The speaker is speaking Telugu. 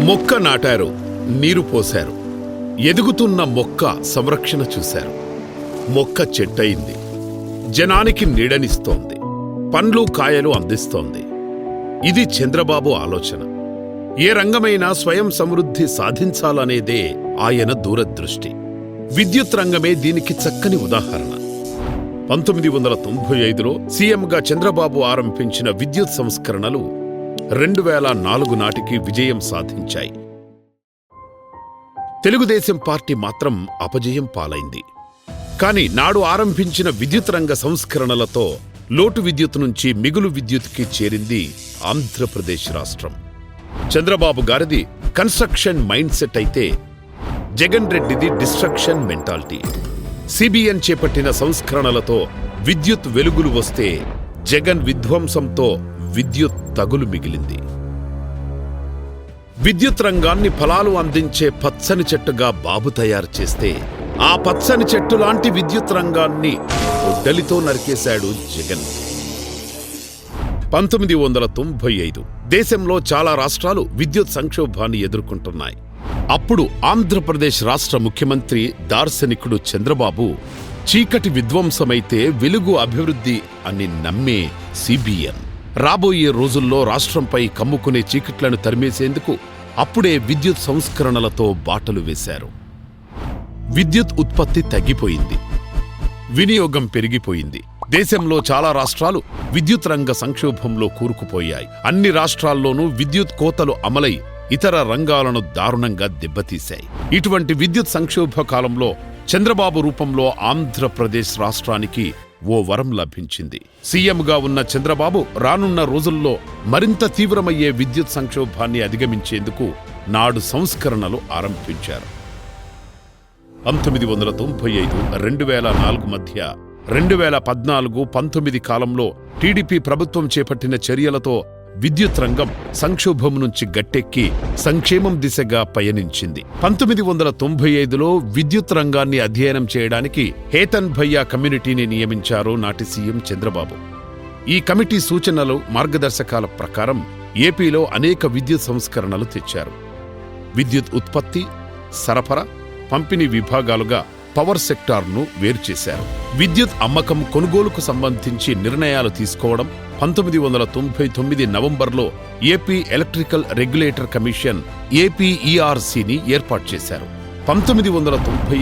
మొక్క నాటారు, నీరు పోశారు. ఎదుగుతున్న మొక్క సంరక్షణ చూశారు. మొక్క చెట్టయింది, జనానికి నీడనిస్తోంది, పండ్లు కాయలు అందిస్తోంది. ఇది చంద్రబాబు ఆలోచన. ఏ రంగమైనా స్వయం సమృద్ధి సాధించాలనేదే ఆయన దూరదృష్టి. విద్యుత్ రంగమే దీనికి చక్కని ఉదాహరణ. 1995లో సీఎంగా చంద్రబాబు ఆరంభించిన విద్యుత్ సంస్కరణలు 2004 నాటికి విజయం సాధించాయి. తెలుగుదేశం పార్టీ మాత్రం అపజయం పాలైంది. కాని నాడు ఆరంభించిన విద్యుత్ రంగ సంస్కరణలతో లోటు విద్యుత్ నుంచి మిగులు విద్యుత్కి చేరింది ఆంధ్రప్రదేశ్ రాష్ట్రం. చంద్రబాబు గారిది కన్స్ట్రక్షన్ మైండ్ సెట్ అయితే జగన్ రెడ్డిది డిస్ట్రక్షన్ మెంటాలిటీ. సిబిఎన్ చేపట్టిన సంస్కరణలతో విద్యుత్ వెలుగులు వస్తే జగన్ విధ్వంసంతో విద్యుత్ తగులు మిగిలింది. విద్యుత్ రంగాన్ని ఫలాలు అందించే పచ్చని చెట్టుగా బాబు తయారు చేస్తే ఆ పచ్చని చెట్టు లాంటి విద్యుత్ రంగాన్ని గొడ్డలితో నరికేశాడు జగన్. 1995 దేశంలో చాలా రాష్ట్రాలు విద్యుత్ సంక్షోభాన్ని ఎదుర్కొంటున్నాయి. అప్పుడు ఆంధ్రప్రదేశ్ రాష్ట్ర ముఖ్యమంత్రి దార్శనికుడు చంద్రబాబు చీకటి విధ్వంసమైతే వెలుగు అభివృద్ధి అని నమ్మే సిబిఎన్ రాబోయే రోజుల్లో రాష్ట్రంపై కమ్ముకునే చీకట్లను తరిమేసేందుకు అప్పుడే విద్యుత్ సంస్కరణలతో బాటలు వేశారు. విద్యుత్ ఉత్పత్తి తగ్గిపోయింది, వినియోగం పెరిగిపోయింది. దేశంలో చాలా రాష్ట్రాలు విద్యుత్ రంగ సంక్షోభంలో కూరుకుపోయాయి. అన్ని రాష్ట్రాల్లోనూ విద్యుత్ కోతలు అమలై ఇతర రంగాలను దారుణంగా దెబ్బతీశాయి. ఇటువంటి విద్యుత్ సంక్షోభ కాలంలో చంద్రబాబు రూపంలో ఆంధ్రప్రదేశ్ రాష్ట్రానికి ఓ వరం లభించింది. సీఎంగా ఉన్న చంద్రబాబు రానున్న రోజుల్లో మరింత తీవ్రమయ్యే విద్యుత్ సంక్షోభాన్ని అధిగమించేందుకు నాడు సంస్కరణలు ఆరంభించారు. 1995, 2004 మధ్య 2014-19 కాలంలో టీడీపీ ప్రభుత్వం చేపట్టిన చర్యలతో విద్యుత్ రంగం సంక్షోభం నుంచి గట్టెక్కి సంక్షేమం దిశగా పయనించింది. 1995లో విద్యుత్ రంగాన్ని అధ్యయనం చేయడానికి హేతన్ భయ్యా కమ్యూనిటీని నియమించారు నాటి సీఎం చంద్రబాబు. ఈ కమిటీ సూచనలు, మార్గదర్శకాల ప్రకారం ఏపీలో అనేక విద్యుత్ సంస్కరణలు తెచ్చారు. విద్యుత్ ఉత్పత్తి, సరఫరా, పంపిణీ విభాగాలుగా పవర్ సెక్టార్ను వేరుచేశారు. విద్యుత్ అమ్మకం, కొనుగోలుకు సంబంధించి నిర్ణయాలు తీసుకోవడం 1999 నవంబర్లో ఏపీ ఎలక్ట్రికల్ రెగ్యులేటర్ కమిషన్ ఏపీఈఆర్సీని ఏర్పాటు చేశారు. 1998